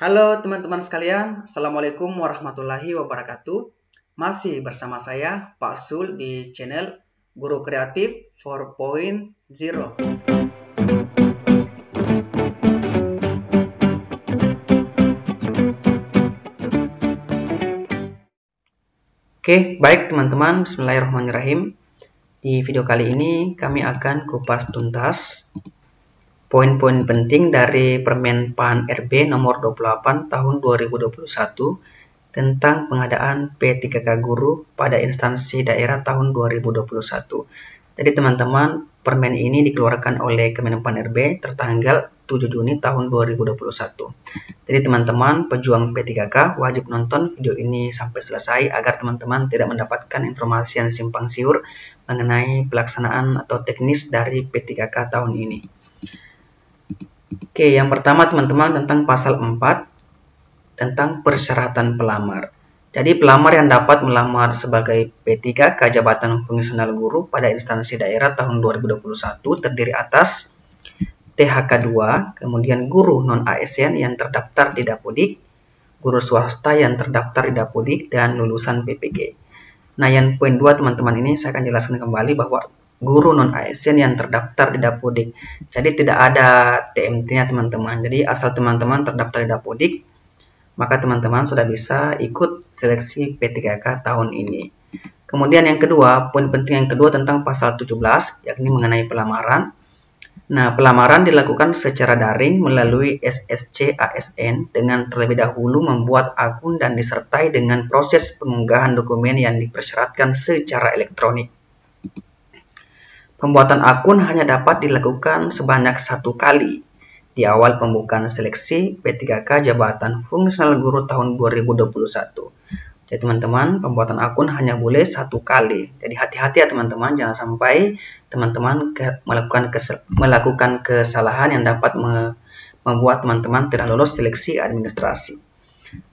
Halo teman-teman sekalian, Assalamualaikum warahmatullahi wabarakatuh. Masih bersama saya Pak Sul di channel Guru Kreatif 4.0. Oke, baik teman-teman, Bismillahirrahmanirrahim. Di video kali ini kami akan kupas tuntas poin-poin penting dari Permen PAN RB nomor 28 tahun 2021 tentang pengadaan P3K Guru pada instansi daerah tahun 2021. Jadi teman-teman, permen ini dikeluarkan oleh Kemenpan RB tertanggal 7 Juni tahun 2021. Jadi teman-teman, pejuang P3K wajib nonton video ini sampai selesai agar teman-teman tidak mendapatkan informasi yang simpang siur mengenai pelaksanaan atau teknis dari P3K tahun ini. Oke, yang pertama teman-teman tentang pasal 4 tentang persyaratan pelamar. Jadi pelamar yang dapat melamar sebagai P3K jabatan fungsional guru pada instansi daerah tahun 2021 terdiri atas THK 2, kemudian guru non-ASN yang terdaftar di Dapodik, guru swasta yang terdaftar di Dapodik, dan lulusan PPG. Nah, yang poin 2 teman-teman ini saya akan jelaskan kembali bahwa guru non-ASN yang terdaftar di Dapodik. Jadi tidak ada TMT-nya teman-teman. Jadi asal teman-teman terdaftar di Dapodik, maka teman-teman sudah bisa ikut seleksi P3K tahun ini. Kemudian yang kedua, poin penting yang kedua tentang pasal 17, yakni mengenai pelamaran. Nah, pelamaran dilakukan secara daring melalui SSC ASN dengan terlebih dahulu membuat akun dan disertai dengan proses pengunggahan dokumen yang dipersyaratkan secara elektronik. Pembuatan akun hanya dapat dilakukan sebanyak 1 kali di awal pembukaan seleksi P3K jabatan fungsional guru tahun 2021. Jadi teman-teman, pembuatan akun hanya boleh 1 kali. Jadi hati-hati ya teman-teman, jangan sampai teman-teman melakukan kesalahan yang dapat membuat teman-teman tidak lolos seleksi administrasi.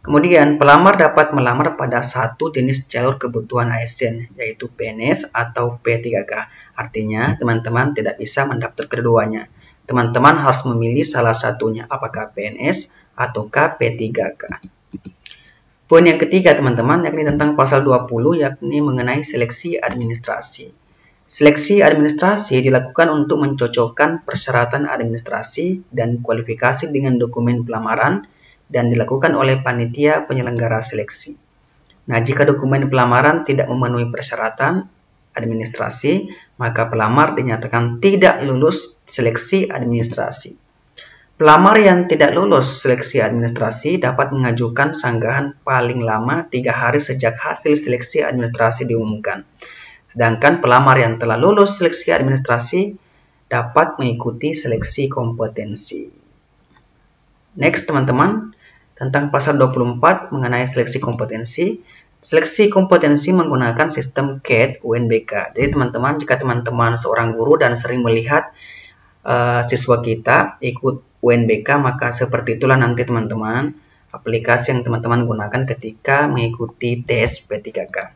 Kemudian pelamar dapat melamar pada satu jenis jalur kebutuhan ASN, yaitu PNS atau P3K. Artinya teman-teman tidak bisa mendaftar keduanya. Teman-teman harus memilih salah satunya, apakah PNS ataukah P3K. Poin yang ketiga teman-teman, yakni tentang pasal 20, yakni mengenai seleksi administrasi. Seleksi administrasi dilakukan untuk mencocokkan persyaratan administrasi dan kualifikasi dengan dokumen pelamaran dan dilakukan oleh panitia penyelenggara seleksi. Nah, jika dokumen pelamaran tidak memenuhi persyaratan administrasi, maka pelamar dinyatakan tidak lulus seleksi administrasi. Pelamar yang tidak lulus seleksi administrasi dapat mengajukan sanggahan paling lama 3 hari sejak hasil seleksi administrasi diumumkan. Sedangkan pelamar yang telah lulus seleksi administrasi dapat mengikuti seleksi kompetensi. Next teman-teman, tentang pasal 24 mengenai seleksi kompetensi. Seleksi kompetensi menggunakan sistem CAT UNBK. Jadi teman-teman, jika teman-teman seorang guru dan sering melihat siswa kita ikut UNBK, maka seperti itulah nanti teman-teman aplikasi yang teman-teman gunakan ketika mengikuti tes P3K.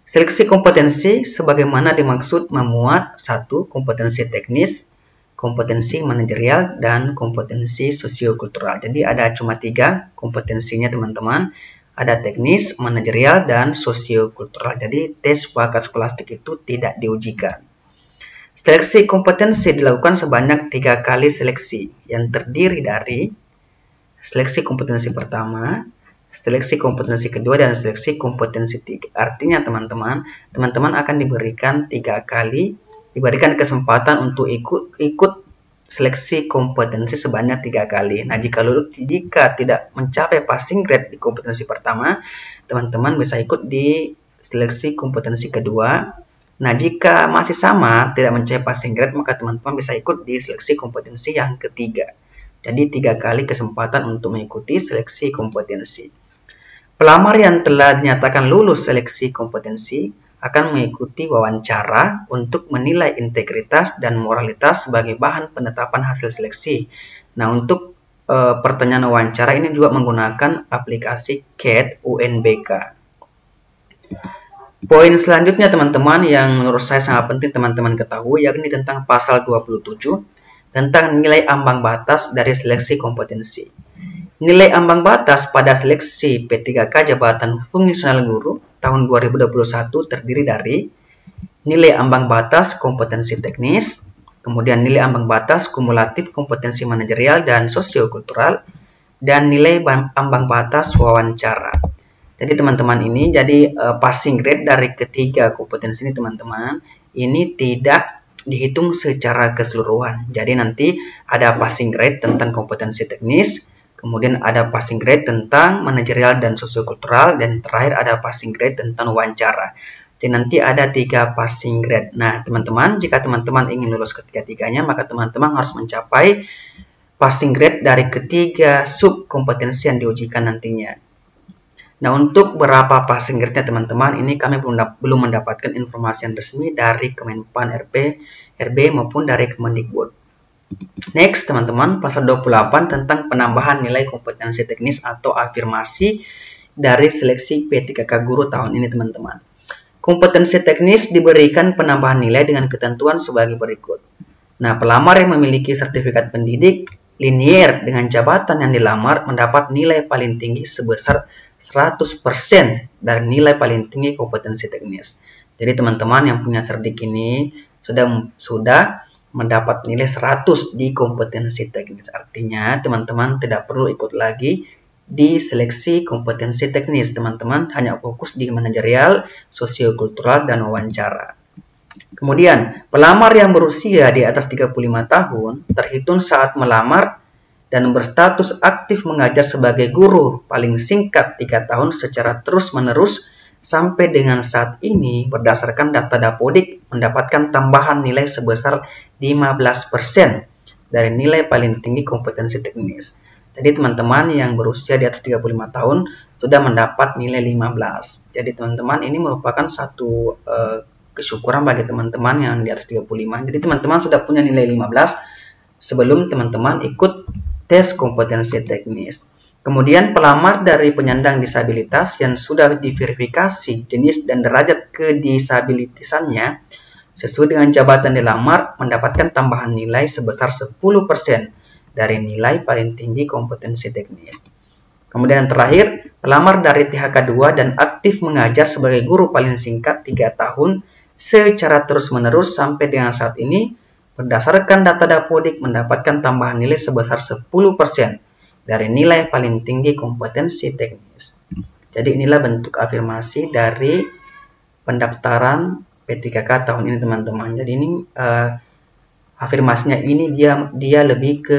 Seleksi kompetensi sebagaimana dimaksud memuat 1. Kompetensi teknis, kompetensi manajerial, dan kompetensi sosiokultural. Jadi ada cuma 3 kompetensinya teman-teman. Ada teknis, manajerial, dan sosiokultural. Jadi tes bakat skolastik itu tidak diujikan. Seleksi kompetensi dilakukan sebanyak 3 kali seleksi yang terdiri dari seleksi kompetensi pertama, seleksi kompetensi kedua, dan seleksi kompetensi 3. Artinya teman-teman akan diberikan 3 kali, diberikan kesempatan untuk ikut seleksi kompetensi sebanyak 3 kali. Nah, jika tidak mencapai passing grade di kompetensi pertama, teman-teman bisa ikut di seleksi kompetensi kedua. Nah, jika masih sama, tidak mencapai passing grade, maka teman-teman bisa ikut di seleksi kompetensi yang ketiga. Jadi 3 kali kesempatan untuk mengikuti seleksi kompetensi. Pelamar yang telah dinyatakan lulus seleksi kompetensi akan mengikuti wawancara untuk menilai integritas dan moralitas sebagai bahan penetapan hasil seleksi. Nah, untuk pertanyaan wawancara ini juga menggunakan aplikasi CAT UNBK. Poin selanjutnya teman-teman yang menurut saya sangat penting teman-teman ketahui, yakni tentang pasal 27 tentang nilai ambang batas dari seleksi kompetensi. Nilai ambang batas pada seleksi P3K jabatan fungsional guru tahun 2021 terdiri dari nilai ambang batas kompetensi teknis, kemudian nilai ambang batas kumulatif kompetensi manajerial dan sosiokultural, dan nilai ambang batas wawancara. Jadi teman-teman ini passing grade dari ketiga kompetensi ini teman-teman ini tidak dihitung secara keseluruhan. Jadi nanti ada passing grade tentang kompetensi teknis, kemudian ada passing grade tentang manajerial dan sosiokultural, dan terakhir ada passing grade tentang wawancara. Jadi nanti ada 3 passing grade. Nah teman-teman, jika teman-teman ingin lulus ketiga-tiganya, maka teman-teman harus mencapai passing grade dari ketiga sub kompetensi yang diujikan nantinya. Nah, untuk berapa passing grade-nya teman-teman, ini kami belum mendapatkan informasi yang resmi dari Kemenpan RB maupun dari Kemendikbud. Next, teman-teman, pasal 28 tentang penambahan nilai kompetensi teknis atau afirmasi dari seleksi P3K guru tahun ini, teman-teman. Kompetensi teknis diberikan penambahan nilai dengan ketentuan sebagai berikut. Nah, pelamar yang memiliki sertifikat pendidik linier dengan jabatan yang dilamar mendapat nilai paling tinggi sebesar 100% dari nilai paling tinggi kompetensi teknis. Jadi teman-teman yang punya serdik ini sudah mendapat nilai 100 di kompetensi teknis. Artinya teman-teman tidak perlu ikut lagi di seleksi kompetensi teknis. Teman-teman hanya fokus di manajerial, sosiokultural, dan wawancara. Kemudian, pelamar yang berusia di atas 35 tahun terhitung saat melamar dan berstatus aktif mengajar sebagai guru paling singkat 3 tahun secara terus-menerus sampai dengan saat ini berdasarkan data Dapodik mendapatkan tambahan nilai sebesar 15% dari nilai paling tinggi kompetensi teknis. Jadi teman-teman yang berusia di atas 35 tahun sudah mendapat nilai 15. Jadi teman-teman ini merupakan satu kesyukuran bagi teman-teman yang di atas 35. Jadi teman-teman sudah punya nilai 15 sebelum teman-teman ikut tes kompetensi teknis. Kemudian pelamar dari penyandang disabilitas yang sudah diverifikasi jenis dan derajat kedisabilitasannya sesuai dengan jabatan dilamar mendapatkan tambahan nilai sebesar 10% dari nilai paling tinggi kompetensi teknis. Kemudian terakhir, pelamar dari THK2 dan aktif mengajar sebagai guru paling singkat 3 tahun secara terus-menerus sampai dengan saat ini berdasarkan data Dapodik mendapatkan tambahan nilai sebesar 10% dari nilai paling tinggi kompetensi teknis. Jadi inilah bentuk afirmasi dari pendaftaran P3K tahun ini teman-teman. Jadi ini afirmasinya ini dia lebih ke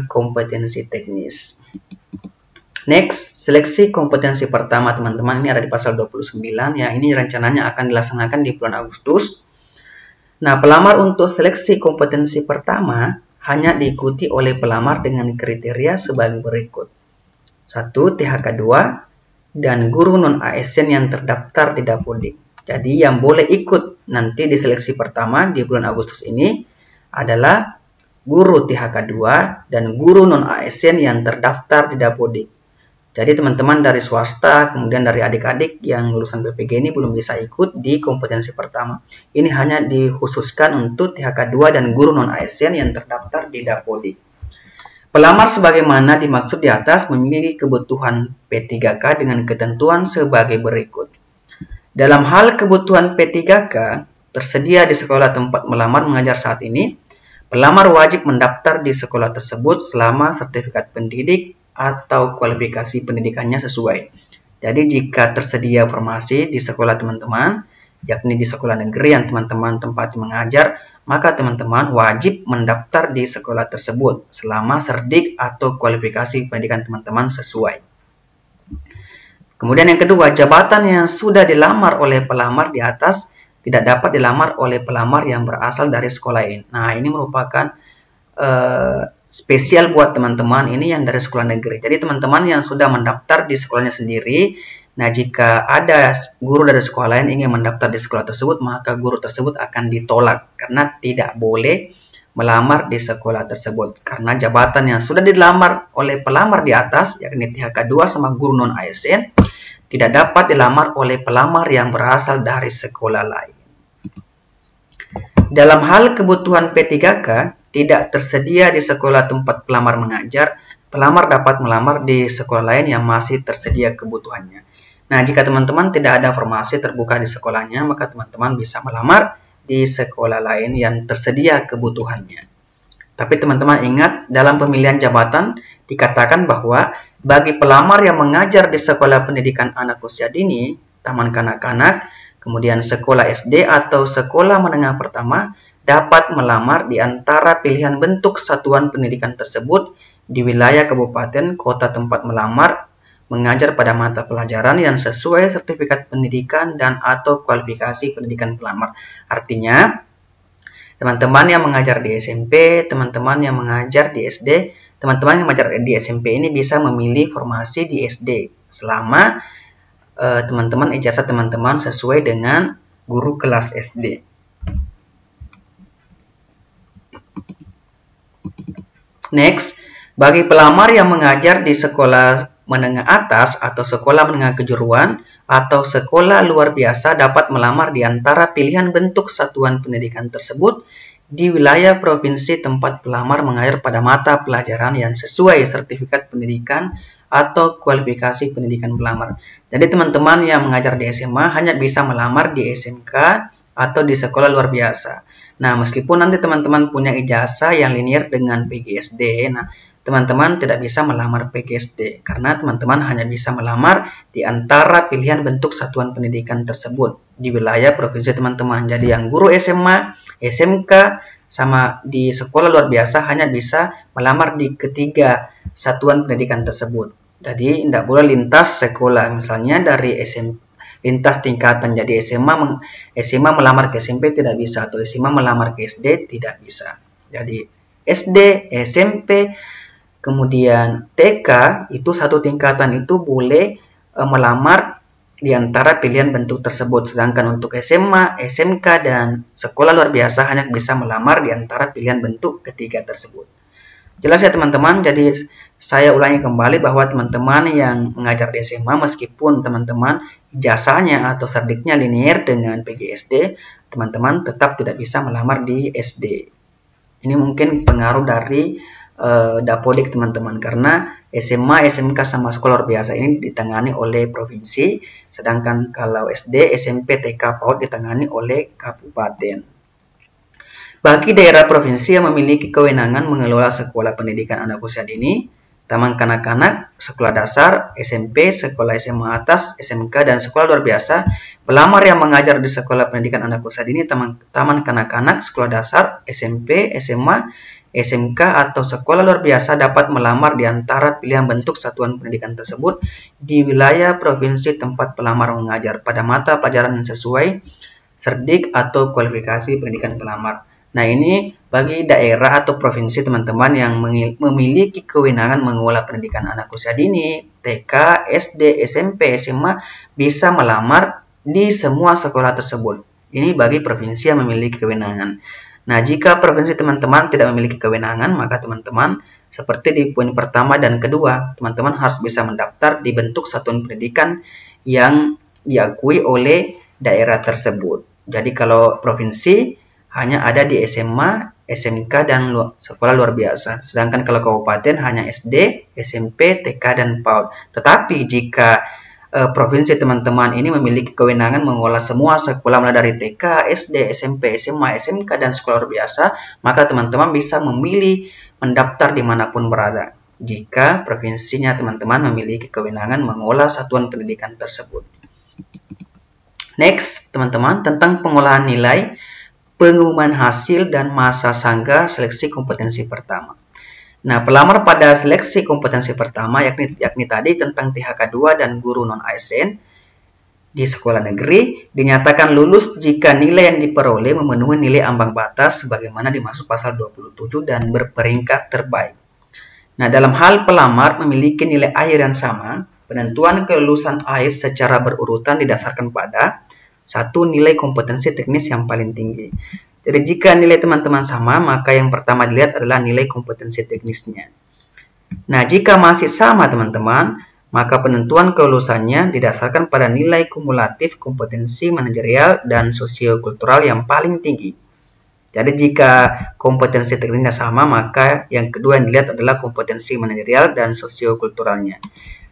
kompetensi teknis. Next, seleksi kompetensi pertama teman-teman ini ada di pasal 29 ya. Ini rencananya akan dilaksanakan di bulan Agustus. Nah, pelamar untuk seleksi kompetensi pertama hanya diikuti oleh pelamar dengan kriteria sebagai berikut. 1. THK2 dan guru non-ASN yang terdaftar di Dapodik. Jadi yang boleh ikut nanti di seleksi pertama di bulan Agustus ini adalah guru THK2 dan guru non-ASN yang terdaftar di Dapodik. Jadi teman-teman dari swasta, kemudian dari adik-adik yang lulusan PPG ini belum bisa ikut di kompetensi pertama. Ini hanya dikhususkan untuk THK2 dan guru non-ASN yang terdaftar di Dapodik. Pelamar sebagaimana dimaksud di atas memiliki kebutuhan P3K dengan ketentuan sebagai berikut. Dalam hal kebutuhan P3K tersedia di sekolah tempat melamar mengajar saat ini, pelamar wajib mendaftar di sekolah tersebut selama sertifikat pendidik atau kualifikasi pendidikannya sesuai. Jadi jika tersedia formasi di sekolah teman-teman, yakni di sekolah negeri yang teman-teman tempati mengajar, maka teman-teman wajib mendaftar di sekolah tersebut selama serdik atau kualifikasi pendidikan teman-teman sesuai. Kemudian yang kedua, jabatan yang sudah dilamar oleh pelamar di atas tidak dapat dilamar oleh pelamar yang berasal dari sekolah lain. Nah, ini merupakan spesial buat teman-teman ini yang dari sekolah negeri. Jadi teman-teman yang sudah mendaftar di sekolahnya sendiri, nah jika ada guru dari sekolah lain ingin mendaftar di sekolah tersebut, maka guru tersebut akan ditolak karena tidak boleh melamar di sekolah tersebut. Karena jabatan yang sudah dilamar oleh pelamar di atas, yakni THK2 sama guru non-ASN, tidak dapat dilamar oleh pelamar yang berasal dari sekolah lain. Dalam hal kebutuhan P3K, tidak tersedia di sekolah tempat pelamar mengajar, pelamar dapat melamar di sekolah lain yang masih tersedia kebutuhannya. Nah, jika teman-teman tidak ada formasi terbuka di sekolahnya, maka teman-teman bisa melamar di sekolah lain yang tersedia kebutuhannya. Tapi teman-teman ingat, dalam pemilihan jabatan dikatakan bahwa bagi pelamar yang mengajar di sekolah pendidikan anak usia dini, taman kanak-kanak, kemudian sekolah SD atau sekolah menengah pertama, dapat melamar di antara pilihan bentuk satuan pendidikan tersebut di wilayah kabupaten kota tempat melamar mengajar pada mata pelajaran yang sesuai sertifikat pendidikan dan atau kualifikasi pendidikan pelamar. Artinya, teman-teman yang mengajar di SMP, teman-teman yang mengajar di SD, teman-teman yang mengajar di SMP ini bisa memilih formasi di SD selama teman-teman ijazah teman-teman sesuai dengan guru kelas SD. Next, bagi pelamar yang mengajar di sekolah menengah atas atau sekolah menengah kejuruan atau sekolah luar biasa dapat melamar di antara pilihan bentuk satuan pendidikan tersebut di wilayah provinsi tempat pelamar mengajar pada mata pelajaran yang sesuai sertifikat pendidikan atau kualifikasi pendidikan pelamar. Jadi teman-teman yang mengajar di SMA hanya bisa melamar di SMK atau di sekolah luar biasa. Nah, meskipun nanti teman-teman punya ijazah yang linear dengan PGSD, nah teman-teman tidak bisa melamar PGSD karena teman-teman hanya bisa melamar di antara pilihan bentuk satuan pendidikan tersebut di wilayah provinsi teman-teman. Jadi yang guru SMA, SMK, sama di sekolah luar biasa hanya bisa melamar di ketiga satuan pendidikan tersebut. Jadi tidak boleh lintas sekolah, misalnya dari lintas tingkatan, jadi SMA melamar ke SMP tidak bisa, atau SMA melamar ke SD tidak bisa. Jadi SD, SMP, kemudian TK itu satu tingkatan itu boleh melamar di antara pilihan bentuk tersebut. Sedangkan untuk SMA, SMK, dan sekolah luar biasa hanya bisa melamar di antara pilihan bentuk ketiga tersebut. Jelas ya teman-teman, jadi saya ulangi kembali bahwa teman-teman yang mengajar di SMA meskipun teman-teman ijazahnya atau serdiknya linear dengan PGSD, teman-teman tetap tidak bisa melamar di SD. Ini mungkin pengaruh dari Dapodik teman-teman, karena SMA, SMK, sama sekolah luar biasa ini ditangani oleh provinsi, sedangkan kalau SD, SMP, TK, PAUD ditangani oleh kabupaten. Bagi daerah provinsi yang memiliki kewenangan mengelola sekolah pendidikan anak usia dini, taman kanak-kanak, sekolah dasar, SMP, sekolah SMA atas, SMK, dan sekolah luar biasa, pelamar yang mengajar di sekolah pendidikan anak usia dini, taman kanak-kanak, sekolah dasar, SMP, SMA, SMK, atau sekolah luar biasa dapat melamar di antara pilihan bentuk satuan pendidikan tersebut di wilayah provinsi tempat pelamar mengajar pada mata pelajaran yang sesuai serdik atau kualifikasi pendidikan pelamar. Nah, ini bagi daerah atau provinsi teman-teman yang memiliki kewenangan mengelola pendidikan anak usia dini, TK, SD, SMP, SMA bisa melamar di semua sekolah tersebut. Ini bagi provinsi yang memiliki kewenangan. Nah, jika provinsi teman-teman tidak memiliki kewenangan, maka teman-teman seperti di poin pertama dan kedua, teman-teman harus bisa mendaftar di bentuk satuan pendidikan yang diakui oleh daerah tersebut. Jadi kalau provinsi hanya ada di SMA, SMK, dan sekolah luar biasa. Sedangkan kalau kabupaten hanya SD, SMP, TK, dan PAUD. Tetapi jika provinsi teman-teman ini memiliki kewenangan mengelola semua sekolah mulai dari TK, SD, SMP, SMA, SMK, dan sekolah luar biasa, maka teman-teman bisa memilih mendaftar dimanapun berada jika provinsinya teman-teman memiliki kewenangan mengelola satuan pendidikan tersebut. Next, teman-teman, tentang pengolahan nilai, pengumuman hasil, dan masa sangga seleksi kompetensi pertama. Nah, pelamar pada seleksi kompetensi pertama yakni tadi tentang THK2 dan guru non-ASN di sekolah negeri dinyatakan lulus jika nilai yang diperoleh memenuhi nilai ambang batas sebagaimana dimaksud pasal 27 dan berperingkat terbaik. Nah, dalam hal pelamar memiliki nilai akhir yang sama, penentuan kelulusan akhir secara berurutan didasarkan pada satu nilai kompetensi teknis yang paling tinggi. Jadi jika nilai teman-teman sama, maka yang pertama dilihat adalah nilai kompetensi teknisnya. Nah, jika masih sama teman-teman, maka penentuan kelulusannya didasarkan pada nilai kumulatif kompetensi manajerial dan sosiokultural yang paling tinggi. Jadi jika kompetensi teknisnya sama, maka yang kedua yang dilihat adalah kompetensi manajerial dan sosiokulturalnya.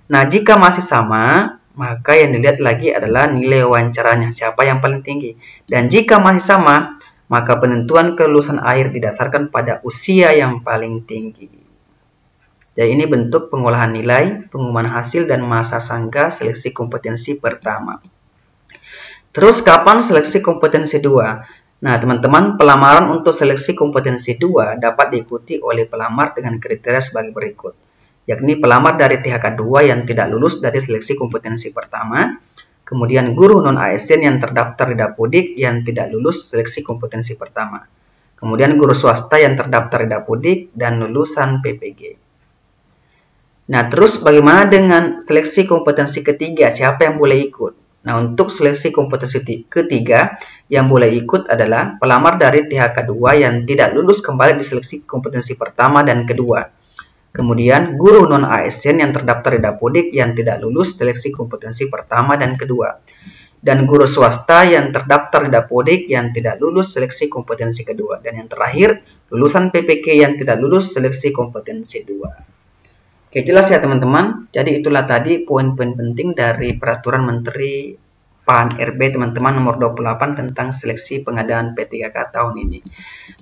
Nah, jika masih sama, maka yang dilihat lagi adalah nilai wawancaranya, siapa yang paling tinggi. Dan jika masih sama, maka penentuan kelulusan akhir didasarkan pada usia yang paling tinggi. Jadi ini bentuk pengolahan nilai, pengumuman hasil, dan masa sangka seleksi kompetensi pertama. Terus kapan seleksi kompetensi 2? Nah, teman-teman, pelamaran untuk seleksi kompetensi 2 dapat diikuti oleh pelamar dengan kriteria sebagai berikut. Yakni pelamar dari THK 2 yang tidak lulus dari seleksi kompetensi pertama, kemudian guru non-ASN yang terdaftar di Dapodik yang tidak lulus seleksi kompetensi pertama, kemudian guru swasta yang terdaftar di Dapodik dan lulusan PPG. Nah, terus bagaimana dengan seleksi kompetensi ketiga? Siapa yang boleh ikut? Nah, untuk seleksi kompetensi ketiga yang boleh ikut adalah pelamar dari THK 2 yang tidak lulus kembali di seleksi kompetensi pertama dan kedua. Kemudian, guru non-ASN yang terdaftar di Dapodik yang tidak lulus seleksi kompetensi pertama dan kedua. Dan guru swasta yang terdaftar di Dapodik yang tidak lulus seleksi kompetensi kedua. Dan yang terakhir, lulusan PPK yang tidak lulus seleksi kompetensi 2. Oke, jelas ya teman-teman. Jadi itulah tadi poin-poin penting dari Peraturan Menteri PAN-RB teman-teman nomor 28 tentang seleksi pengadaan P3K tahun ini.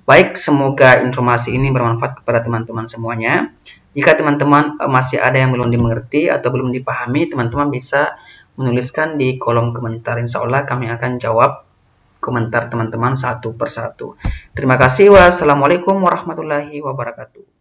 Baik, semoga informasi ini bermanfaat kepada teman-teman semuanya. Jika teman-teman masih ada yang belum dimengerti atau belum dipahami, teman-teman bisa menuliskan di kolom komentar. Insya Allah kami akan jawab komentar teman-teman satu persatu. Terima kasih. Wassalamualaikum warahmatullahi wabarakatuh.